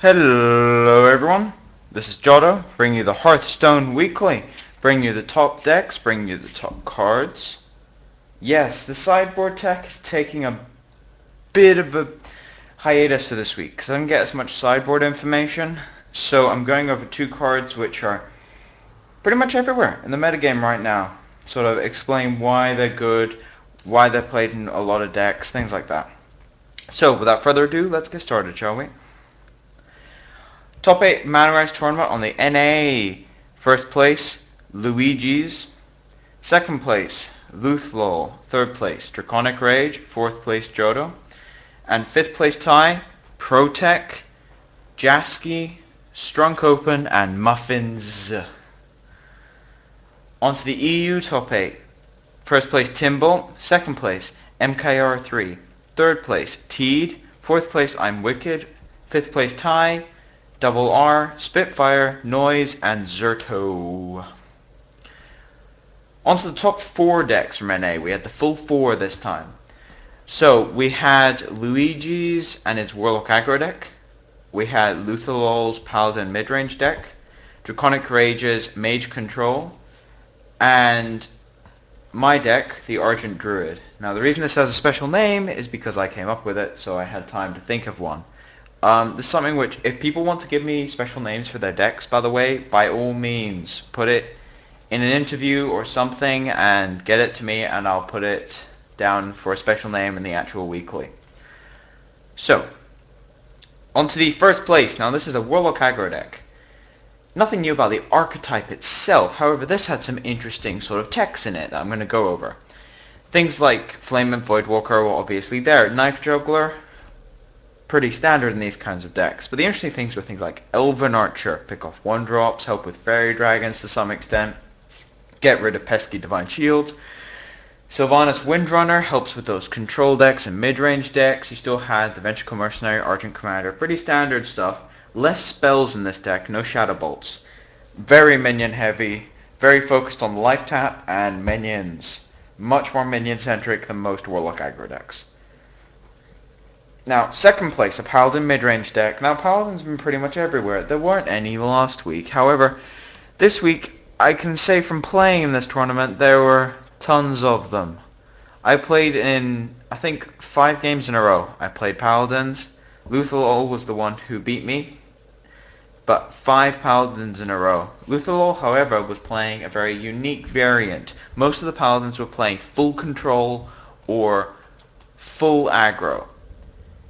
Hello everyone, this is Jotto, bringing you the HearthStone Weekly, bringing you the top decks, bringing you the top cards. Yes, the sideboard tech is taking a bit of a hiatus for this week, because I didn't get as much sideboard information, so I'm going over two cards which are pretty much everywhere in the metagame right now. Sort of explain why they're good, why they're played in a lot of decks, things like that. So, without further ado, let's get started, shall we? Top 8 Mana Rise Tournament on the NA. First place, Luigi's. Second place, Luthlol. Third place, Draconic Rage. Fourth place, Jotto. And fifth place tie, Protec, Jasky, Strunk Open, and Muffins. On to the EU top 8. First place, Timbolt. Second place, MKR3. Third place, Teed. Fourth place, I'm Wicked. Fifth place, tie, Double R, Spitfire, Noise, and Zerto. On to the top 4 decks from NA. We had the full 4 this time. So, we had Luigi's and his Warlock aggro deck. We had Luthalol's Paladin midrange deck. Draconic Rage's Mage Control. And my deck, the Argent Druid. Now, the reason this has a special name is because I came up with it, so I had time to think of one. This is something which, if people want to give me special names for their decks, by the way, by all means, put it in an interview or something and get it to me, and I'll put it down for a special name in the actual weekly. So, on to the first place. Now, this is a Warlock aggro deck. Nothing new about the archetype itself, however, this had some interesting sort of techs in it that I'm going to go over. Things like Flame and Voidwalker were obviously there. Knife Juggler, pretty standard in these kinds of decks. But the interesting things were things like Elven Archer, pick off 1-drops, help with Fairy Dragons to some extent, get rid of pesky Divine Shields. Sylvanas Windrunner helps with those control decks and mid-range decks. You still had the Ventricle Mercenary, Argent Commander, pretty standard stuff. Less spells in this deck, no Shadow Bolts. Very minion heavy, very focused on life tap and minions. Much more minion centric than most Warlock aggro decks. Now, second place, a Paladin mid-range deck. Now, Paladin's been pretty much everywhere. There weren't any last week. However, this week, I can say from playing in this tournament, there were tons of them. I played in, I think, 5 games in a row. I played Paladins. Luthalol was the one who beat me. But 5 Paladins in a row. Luthalol, however, was playing a very unique variant. Most of the Paladins were playing full control or full aggro.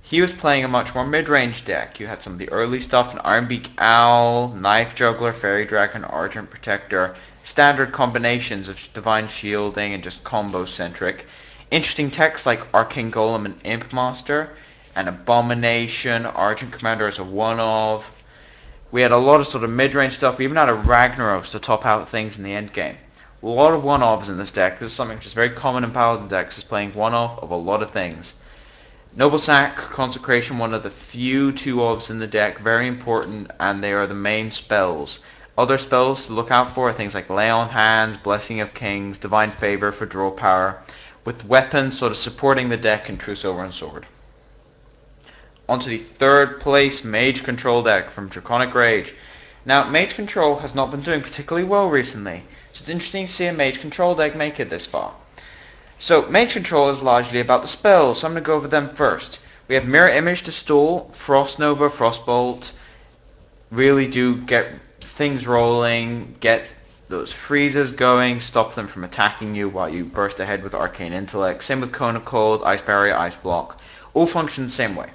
He was playing a much more mid-range deck. You had some of the early stuff, an Ironbeak Owl, Knife Juggler, Fairy Dragon, Argent Protector, standard combinations of Divine Shielding and just combo-centric. Interesting techs like Arcane Golem and Imp Master, and Abomination, Argent Commander as a one-of. We had a lot of sort of mid-range stuff. We even had a Ragnaros to top out things in the endgame. A lot of one-ofs in this deck. This is something which is very common in Paladin decks, is playing one-off of a lot of things. Noble Sack, Consecration, one of the few 2-ofs in the deck, very important, and they are the main spells. Other spells to look out for are things like Lay on Hands, Blessing of Kings, Divine Favor for draw power, with weapons sort of supporting the deck in True Silver and Sword. On to the third place Mage Control deck from Draconic Rage. Now, Mage Control has not been doing particularly well recently, so it's interesting to see a Mage Control deck make it this far. So, Mage Control is largely about the spells, so I'm going to go over them first. We have Mirror Image to stall, Frost Nova, Frostbolt, really do get things rolling, get those freezes going, stop them from attacking you while you burst ahead with Arcane Intellect. Same with Cone of Cold, Ice Barrier, Ice Block. All function the same way.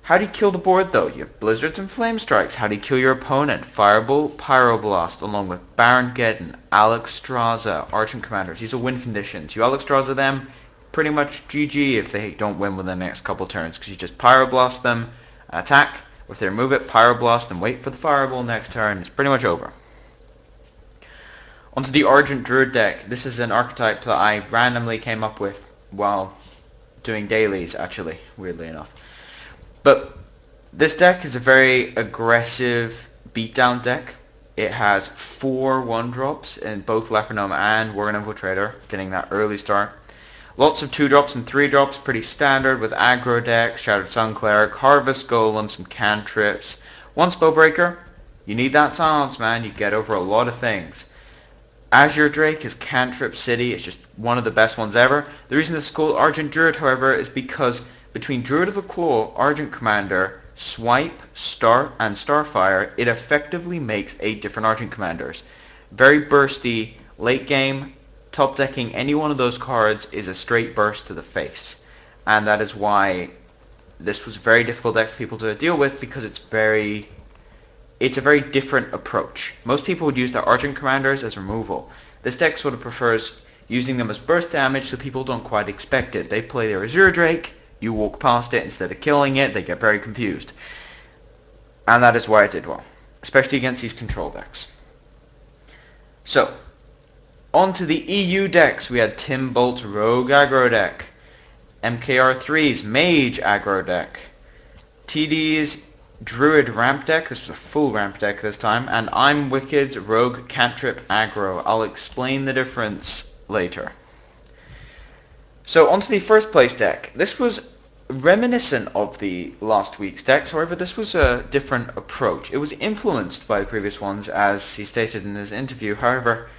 How do you kill the board though? You have Blizzards and Flame Strikes. How do you kill your opponent? Fireball, Pyroblast, along with Baron Geddon, Alexstrasza, Argent Commanders. These are win conditions. You Alexstrasza them, pretty much GG if they don't win within the next couple turns, because you just Pyroblast them, attack, or if they remove it, Pyroblast and wait for the Fireball next turn. It's pretty much over. Onto the Argent Druid deck. This is an archetype that I randomly came up with while doing dailies, actually, weirdly enough. But this deck is a very aggressive beatdown deck. It has 4 1-drops in both Lepronome and Worgen Infiltrator, getting that early start. Lots of 2-drops and 3-drops, pretty standard with aggro decks, Shattered Sun Cleric, Harvest Golem, some cantrips. One Spellbreaker, you need that silence, man. You get over a lot of things. Azure Drake is Cantrip City. It's just one of the best ones ever. The reason it's called Argent Druid, however, is because between Druid of the Claw, Argent Commander, Swipe, Star, and Starfire, it effectively makes 8 different Argent Commanders. Very bursty, late game, top decking any one of those cards is a straight burst to the face. And that is why this was a very difficult deck for people to deal with, because it's a very different approach. Most people would use their Argent Commanders as removal. This deck sort of prefers using them as burst damage, so people don't quite expect it. They play their Azure Drake, you walk past it instead of killing it, they get very confused. And that is why it did well, especially against these control decks. So, on to the EU decks. We had Tim Bolt's Rogue Aggro deck, MKR3's Mage Aggro deck, TD's Druid Ramp deck. This was a full ramp deck this time, and I'm Wicked's Rogue Cantrip Aggro. I'll explain the difference later. So onto the first place deck. This was reminiscent of the last week's decks, however this was a different approach. It was influenced by the previous ones, as he stated in his interview. However,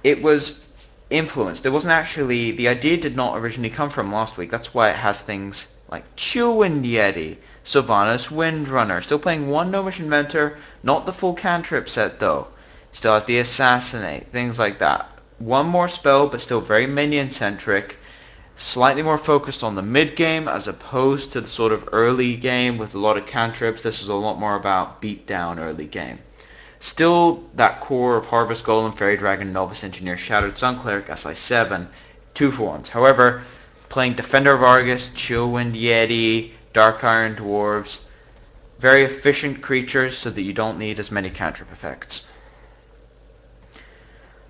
it was influenced. It wasn't actually, the idea did not originally come from last week. That's why it has things like Chillwind Yeti, Sylvanas Windrunner, still playing one Gnomish Inventor, not the full cantrip set though. Still has the Assassinate, things like that. One more spell, but still very minion-centric. Slightly more focused on the mid-game as opposed to the sort of early game with a lot of cantrips. This was a lot more about beat-down early game. Still that core of Harvest Golem, Fairy Dragon, Novice Engineer, Shattered Sun Cleric, SI7, 2-for-1s. However, playing Defender of Argus, Chillwind Yeti, Dark Iron Dwarves, very efficient creatures so that you don't need as many cantrip effects.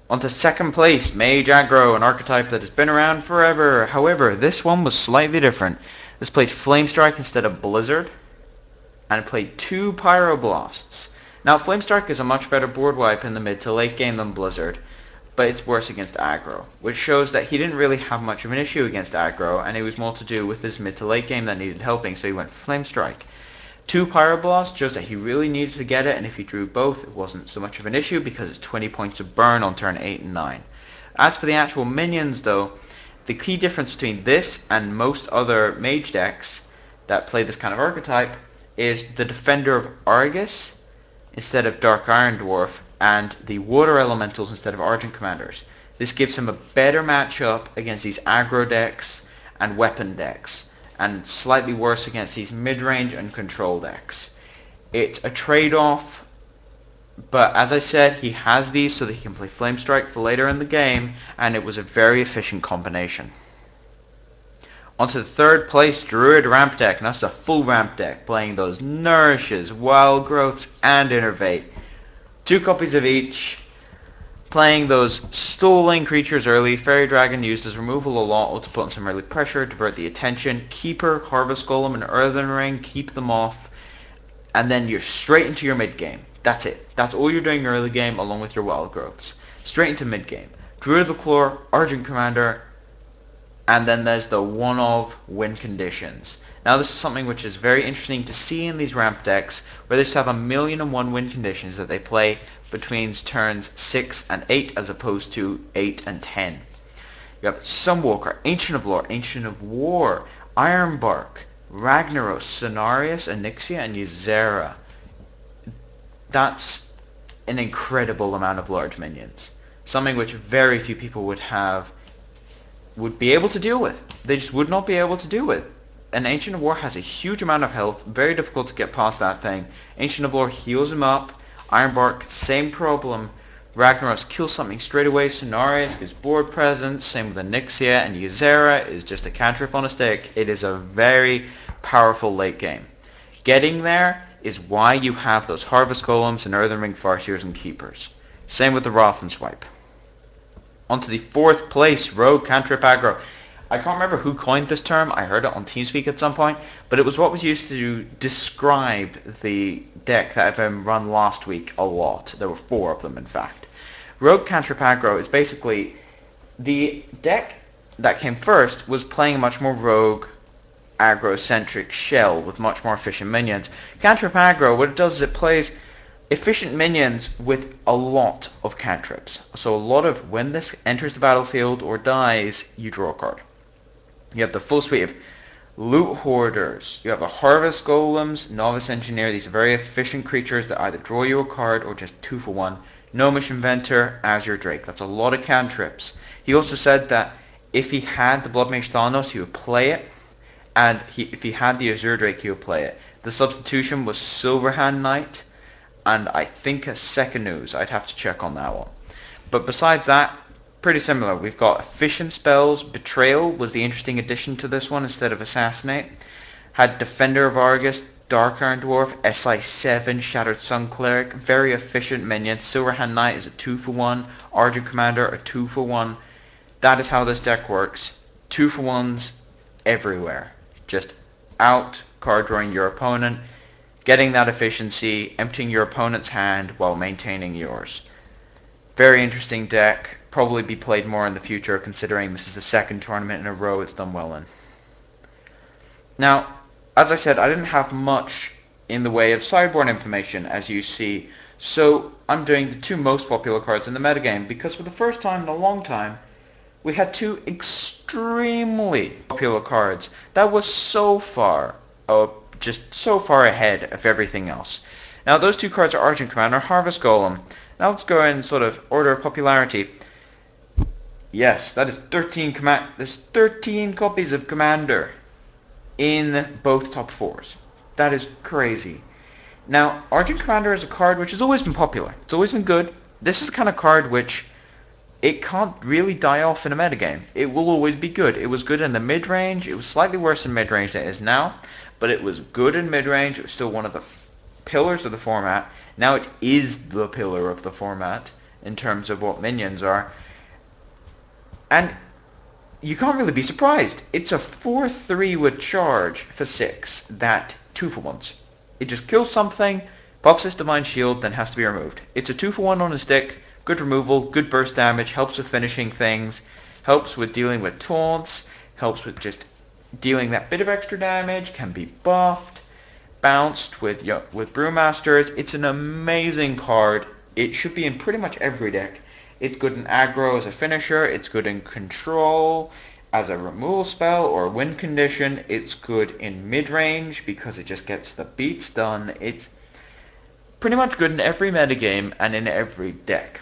On to second place, Mage Aggro, an archetype that has been around forever. However, this one was slightly different. This played Flamestrike instead of Blizzard, and it played 2 Pyroblasts. Now, Flamestrike is a much better board wipe in the mid to late game than Blizzard, but it's worse against aggro, which shows that he didn't really have much of an issue against aggro, and it was more to do with his mid to late game that needed helping, so he went Flamestrike. 2 Pyroblast shows that he really needed to get it, and if he drew both, it wasn't so much of an issue because it's 20 points of burn on turn 8 and 9. As for the actual minions though, the key difference between this and most other mage decks that play this kind of archetype is the Defender of Argus instead of Dark Iron Dwarf, and the Water Elementals instead of Argent Commanders. This gives him a better matchup against these aggro decks and weapon decks, and slightly worse against these mid-range and control decks. It's a trade-off, but as I said, he has these so that he can play Flamestrike for later in the game, and it was a very efficient combination. Onto the third place, Druid Ramp deck, and that's a full ramp deck, playing those Nourishes, Wild Growths, and Innervate. 2 copies of each, playing those stalling creatures early. Fairy Dragon used as removal a lot to put on some early pressure, divert the attention. Keeper, Harvest Golem, and Earthen Ring, keep them off, and then you're straight into your mid-game. That's it. That's all you're doing early game along with your Wild Growths. Straight into mid-game. Druid of the Claw, Argent Commander, and then there's the one-of win conditions. Now this is something which is very interesting to see in these ramp decks, where they just have 1,000,001 win conditions that they play between turns 6 and 8 as opposed to 8 and 10. You have Sunwalker, Ancient of Lore, Ancient of War, Ironbark, Ragnaros, Cenarius, Onyxia, and Ysera. That's an incredible amount of large minions. Something which very few people would be able to deal with. They just would not be able to do it. An Ancient of War has a huge amount of health, very difficult to get past that thing. Ancient of War heals him up. Ironbark, same problem. Ragnaros kills something straight away. Cenarius gives board presence. Same with Onyxia, and Ysera is just a cantrip on a stick. It is a very powerful late game. Getting there is why you have those Harvest Golems and Earthen Ring Farseers and Keepers. Same with the Wrath and Swipe. Onto the fourth place, Rogue Cantrip Aggro. I can't remember who coined this term. I heard it on Teamspeak at some point, but it was what was used to describe the deck that had been run last week a lot. There were 4 of them, in fact. Rogue Cantrip Aggro is basically the deck that came first was playing a much more rogue, aggro-centric shell with much more efficient minions. Cantrip aggro, what it does is it plays efficient minions with a lot of cantrips. So a lot of, when this enters the battlefield or dies, you draw a card. You have the full suite of Loot Hoarders. You have a Harvest Golems, Novice Engineer. These are very efficient creatures that either draw you a card or just 2 for 1. Gnomish Inventor, Azure Drake. That's a lot of cantrips. He also said that if he had the Blood Mage Thanos, he would play it. And if he had the Azure Drake, he would play it. The substitution was Silverhand Knight. And I think a second news. I'd have to check on that one. But besides that, pretty similar. We've got efficient spells. Betrayal was the interesting addition to this one instead of Assassinate. Had Defender of Argus, Dark Iron Dwarf, SI7, Shattered Sun Cleric. Very efficient minion. Silverhand Knight is a 2 for 1. Argent Commander, a 2 for 1. That is how this deck works. 2 for 1s everywhere. Just out card drawing your opponent, getting that efficiency, emptying your opponent's hand while maintaining yours. Very interesting deck. Probably be played more in the future considering this is the second tournament in a row it's done well in. Now, as I said, I didn't have much in the way of sideboard information as you see, so I'm doing the 2 most popular cards in the metagame because for the first time in a long time we had 2 extremely popular cards that was so far, just so far ahead of everything else. Now those 2 cards are Argent Commander and Harvest Golem. Now let's go in sort of order of popularity. Yes, that is 13 there's 13 copies of Commander in both top 4s. That is crazy. Now, Argent Commander is a card which has always been popular. It's always been good. This is the kind of card which it can't really die off in a metagame. It will always be good. It was good in the mid-range. It was slightly worse in mid-range than it is now, but it was good in mid-range. It was still one of the pillars of the format. Now it is the pillar of the format in terms of what minions are. And you can't really be surprised. It's a 4/3 with charge for 6 that 2 for 1s. It just kills something, pops its Divine Shield, then has to be removed. It's a 2 for 1 on a stick, good removal, good burst damage, helps with finishing things, helps with dealing with taunts, helps with just dealing that bit of extra damage, can be buffed, bounced with Brewmasters. It's an amazing card. It should be in pretty much every deck. It's good in aggro as a finisher. It's good in control as a removal spell or a win condition. It's good in mid-range because it just gets the beats done. It's pretty much good in every metagame and in every deck.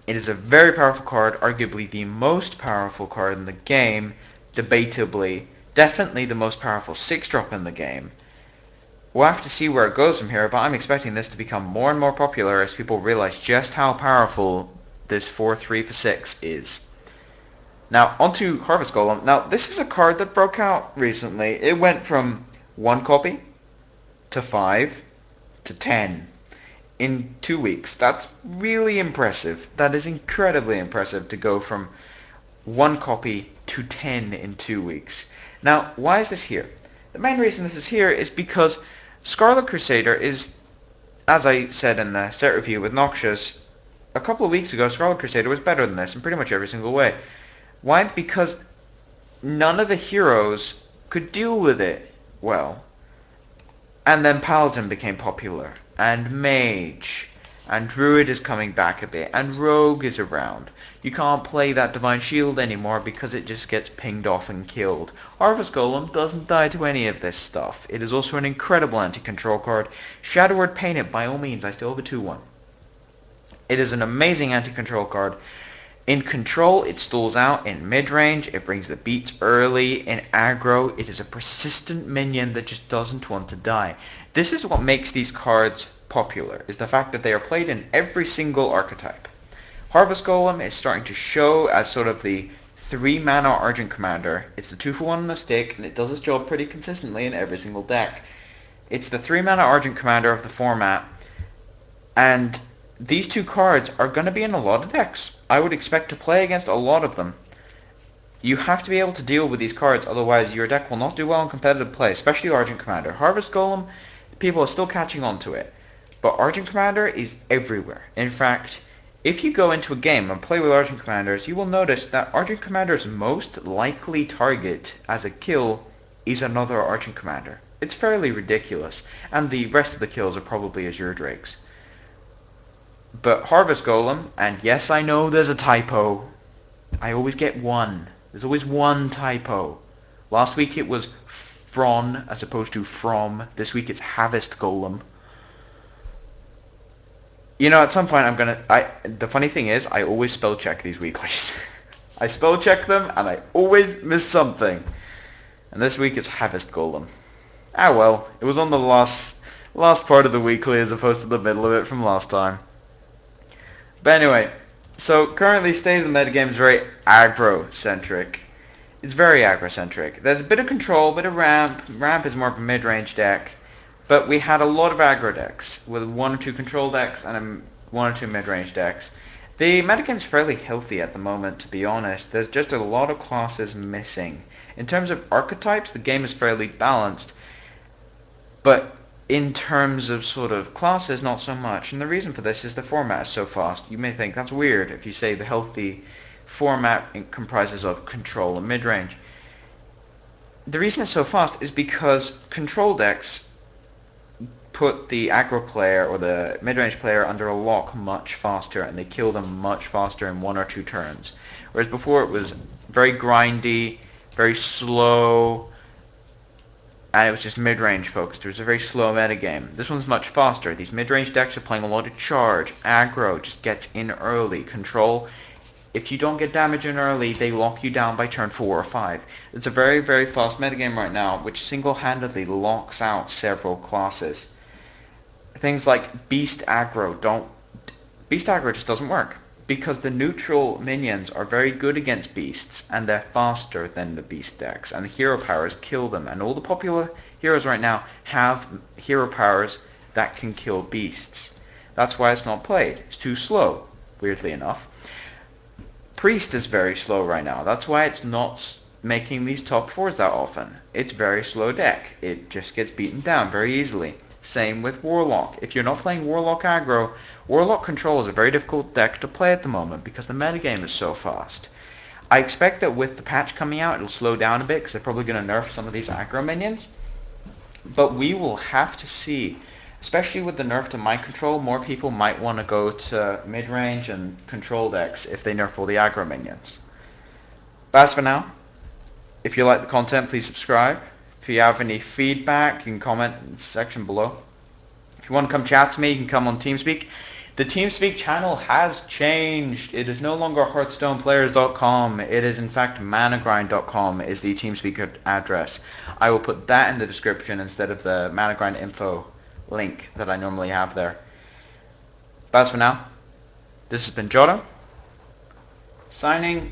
It is a very powerful card, arguably the most powerful card in the game, debatably. Definitely the most powerful 6-drop in the game. We'll have to see where it goes from here, but I'm expecting this to become more and more popular as people realize just how powerful this 4/3 for 6 is. Now, onto Harvest Golem. Now, this is a card that broke out recently. It went from 1 copy to 5 to 10 in 2 weeks. That's really impressive. That is incredibly impressive to go from 1 copy to 10 in 2 weeks. Now, why is this here? The main reason this is here is because Scarlet Crusader is, as I said in the set review with Noxious, a couple of weeks ago, Scarlet Crusader was better than this in pretty much every single way. Why? Because none of the heroes could deal with it well. And then Paladin became popular, and Mage, and Druid is coming back a bit, and Rogue is around. You can't play that Divine Shield anymore because it just gets pinged off and killed. Harvest Golem doesn't die to any of this stuff. It is also an incredible anti-control card. Shadow Word Painted, by all means, I still have a 2/1. It is an amazing anti-control card. In control, it stalls out. In mid-range, it brings the beats early. In aggro, it is a persistent minion that just doesn't want to die. This is what makes these cards popular, is the fact that they are played in every single archetype. Harvest Golem is starting to show as sort of the 3-mana Argent Commander. It's the 2 for 1 on the stick, and it does its job pretty consistently in every single deck. It's the 3-mana Argent Commander of the format, and these 2 cards are going to be in a lot of decks. I would expect to play against a lot of them. You have to be able to deal with these cards, otherwise your deck will not do well in competitive play, especially Argent Commander. Harvest Golem, people are still catching on to it, but Argent Commander is everywhere. In fact, If you go into a game and play with Argent Commanders, you will notice that Argent Commander's most likely target as a kill is another Argent Commander. It's fairly ridiculous, and the rest of the kills are probably Azure Drakes. But Harvest Golem, and yes, I know there's a typo. I always get one. There's always one typo. Last week it was Fron as opposed to from. This week it's Harvest Golem. You know, at some point the funny thing is, I always spell check these weeklies. I spell check them, and I always miss something. And this week it's Harvest Golem. Ah well, it was on the last part of the weekly as opposed to the middle of it from last time. But anyway, so currently state of the metagame is very aggro-centric. It's very aggro-centric. There's a bit of control, a bit of ramp. Ramp is more of a mid-range deck. But we had a lot of aggro decks, with 1 or 2 control decks and 1 or 2 mid-range decks. The metagame is fairly healthy at the moment, to be honest. There's just a lot of classes missing. In terms of archetypes, the game is fairly balanced. But in terms of sort of classes, not so much. And the reason for this is the format is so fast. You may think that's weird if you say the healthy format comprises of control and mid-range. The reason it's so fast is because control decks put the aggro player or the mid-range player under a lock much faster, and they kill them much faster in 1 or 2 turns. Whereas before it was very grindy, very slow, and it was just mid-range focused. It was a very slow metagame. This one's much faster. These mid-range decks are playing a lot of charge. Aggro just gets in early. Control, if you don't get damage in early, they lock you down by turn 4 or 5. It's a very, very fast metagame right now, which single-handedly locks out several classes. Things like Beast Aggro just doesn't work, because the neutral minions are very good against beasts, and they're faster than the beast decks, and the hero powers kill them, and all the popular heroes right now have hero powers that can kill beasts. That's why it's not played. It's too slow, weirdly enough. Priest is very slow right now. That's why it's not making these top 4s that often. It's very slow deck. It just gets beaten down very easily. Same with Warlock. If you're not playing Warlock aggro, Warlock Control is a very difficult deck to play at the moment because the metagame is so fast. I expect that with the patch coming out, it'll slow down a bit because they're probably going to nerf some of these aggro minions. But we will have to see, especially with the nerf to Mind Control, more people might want to go to mid-range and control decks if they nerf all the aggro minions. But as for now, if you like the content, please subscribe. If you have any feedback, you can comment in the section below. If you want to come chat to me, you can come on Teamspeak. The Teamspeak channel has changed. It is no longer HearthStonePlayers.com. It is in fact ManaGrind.com is the Teamspeak address. I will put that in the description instead of the ManaGrind info link that I normally have there. But as for now, this has been Jotto, signing